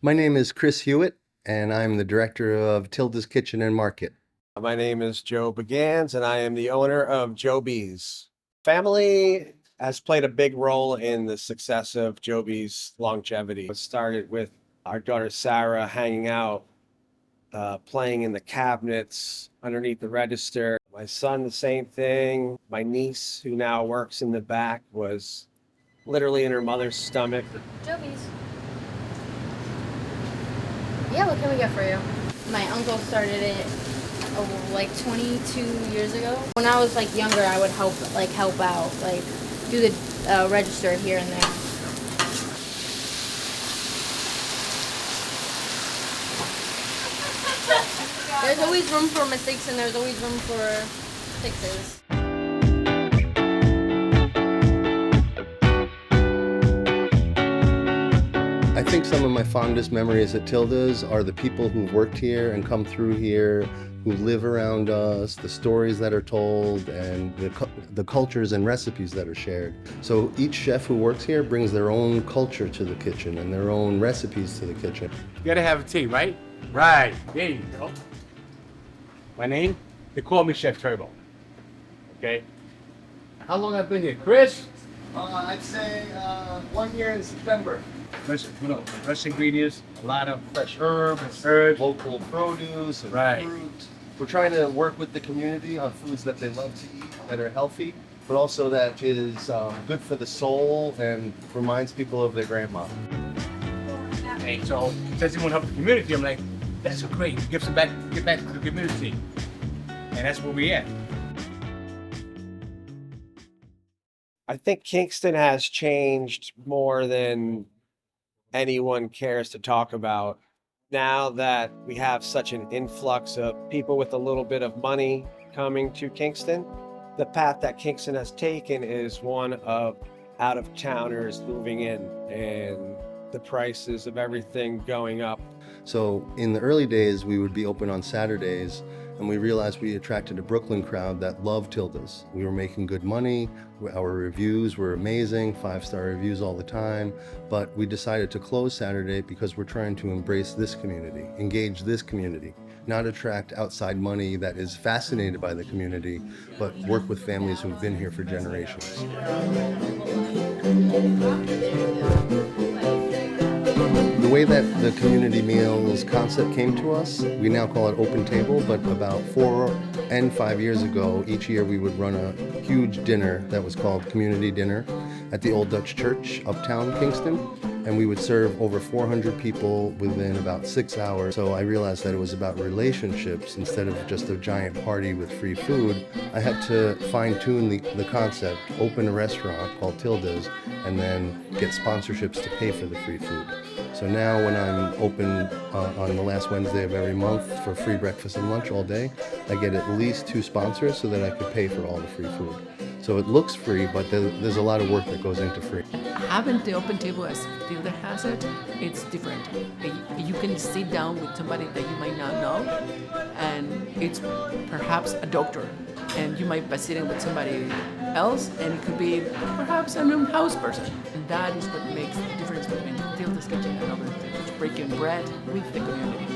My name is Chris Hewitt, and I'm the director of Tilda's Kitchen and Market. My name is Joe Beez, and I am the owner of Joe Beez. Family has played a big role in the success of Joe Beez' longevity. It started with our daughter Sarah hanging out, playing in the cabinets underneath the register. My son, the same thing. My niece, who now works in the back, was literally in her mother's stomach. Joe Beez. Yeah, what can we get for you? My uncle started it like 22 years ago. When I was like younger, I would help out, like do the register here and there. There's always room for mistakes and there's always room for fixes. I think some of my fondest memories at Tilda's are the people who've worked here and come through here, who live around us, the stories that are told, and the cultures and recipes that are shared. So each chef who works here brings their own culture to the kitchen and their own recipes to the kitchen. You gotta have a tea, right? Right, there you go. My name? They call me Chef Turbo. Okay? How long I've been here, Chris? I'd say 1 year in September. Fresh ingredients, a lot of Fresh herbs, local produce, and Right. fruit. We're trying to work with the community on foods that they love to eat, that are healthy, but also that is good for the soul and reminds people of their grandma. Hey, so says he want to help the community. I'm like, that's so great. Give back to the community, and that's where we at. I think Kingston has changed more than anyone cares to talk about. Now that we have such an influx of people with a little bit of money coming to Kingston, the path that Kingston has taken is one of out-of-towners moving in and the prices of everything going up. So in the early days, we would be open on Saturdays, and we realized we attracted a Brooklyn crowd that loved Tilda's. We were making good money, our reviews were amazing, 5-star reviews all the time, but we decided to close Saturday because we're trying to embrace this community, engage this community, not attract outside money that is fascinated by the community, but work with families who've been here for generations. The way that the community meals concept came to us, we now call it Open Table, but about 4 and 5 years ago, each year we would run a huge dinner that was called Community Dinner at the Old Dutch Church, uptown Kingston, and we would serve over 400 people within about 6 hours. So I realized that it was about relationships instead of just a giant party with free food. I had to fine-tune the concept, open a restaurant called Tilda's, and then get sponsorships to pay for the free food. So now when I'm open on the last Wednesday of every month for free breakfast and lunch all day, I get at least 2 sponsors so that I could pay for all the free food. So it looks free, but there's a lot of work that goes into free. Having the open table as Tilda has it, it's different. You can sit down with somebody that you might not know, and it's perhaps a doctor, and you might be sitting with somebody else, and it could be perhaps a new house person. And that is what makes the difference between Tilda's Kitchen and others. It's breaking bread with the community.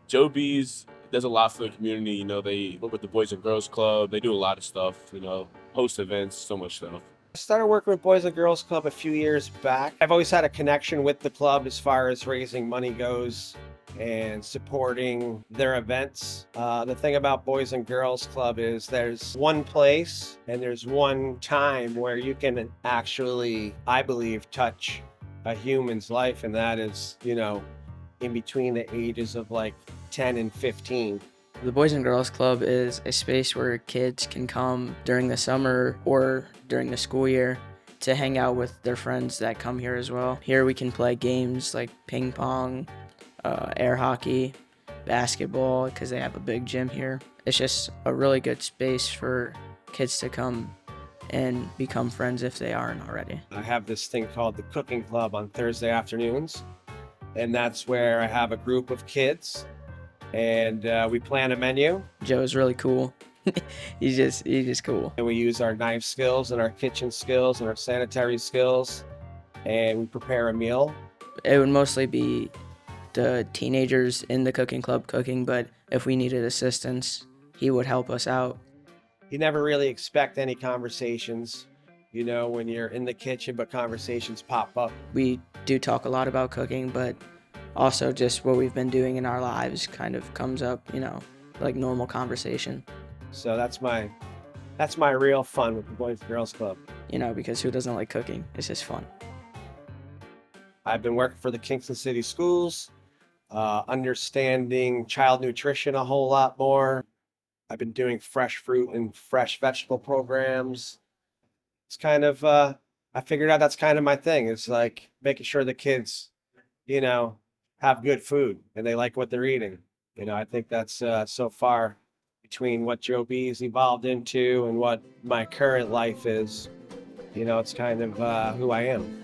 Joe Beez does a lot for the community. You know, they work with the Boys and Girls Club. They do a lot of stuff, you know, host events, so much stuff. I started working with Boys and Girls Club a few years back. I've always had a connection with the club as far as raising money goes and supporting their events. The thing about Boys and Girls Club is there's one place and there's one time where you can actually, I believe, touch a human's life, and that is, you know, in between the ages of like 10 and 15. The Boys and Girls Club is a space where kids can come during the summer or during the school year to hang out with their friends that come here as well. Here we can play games like ping pong, air hockey, basketball, because they have a big gym here. It's just a really good space for kids to come and become friends if they aren't already. I have this thing called the Cooking Club on Thursday afternoons, and that's where I have a group of kids and we plan a menu. Joe's really cool. he's just cool. And we use our knife skills and our kitchen skills and our sanitary skills and we prepare a meal. It would mostly be the teenagers in the cooking club cooking, but if we needed assistance, he would help us out. You never really expect any conversations, you know, when you're in the kitchen, but conversations pop up. We do talk a lot about cooking, but also just what we've been doing in our lives kind of comes up, you know, like normal conversation. So that's my real fun with the Boys and Girls Club. You know, because who doesn't like cooking? It's just fun. I've been working for the Kingston City Schools, understanding child nutrition a whole lot more. I've been doing fresh fruit and fresh vegetable programs. It's kind of, I figured out that's kind of my thing. It's like making sure the kids, you know, have good food and they like what they're eating. You know, I think that's so far between what Joe Beez evolved into and what my current life is, you know, it's kind of who I am.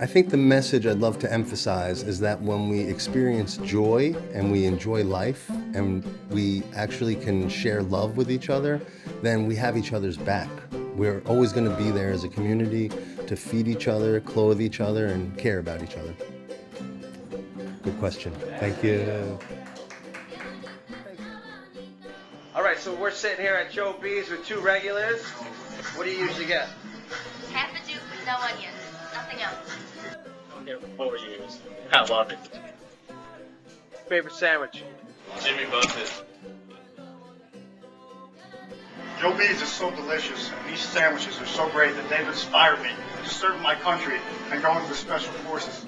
I think the message I'd love to emphasize is that when we experience joy and we enjoy life and we actually can share love with each other, then we have each other's back. We're always going to be there as a community to feed each other, clothe each other, and care about each other. Good question. Thank you. All right, so we're sitting here at Joe Beez with two regulars. What do you usually get? Half a Duke with no onions, nothing else. I'm here for 4 years. I love it. Favorite sandwich? Jimmy Buffett. Joe Beez is so delicious, and these sandwiches are so great that they've inspired me to serve my country and go into the special forces.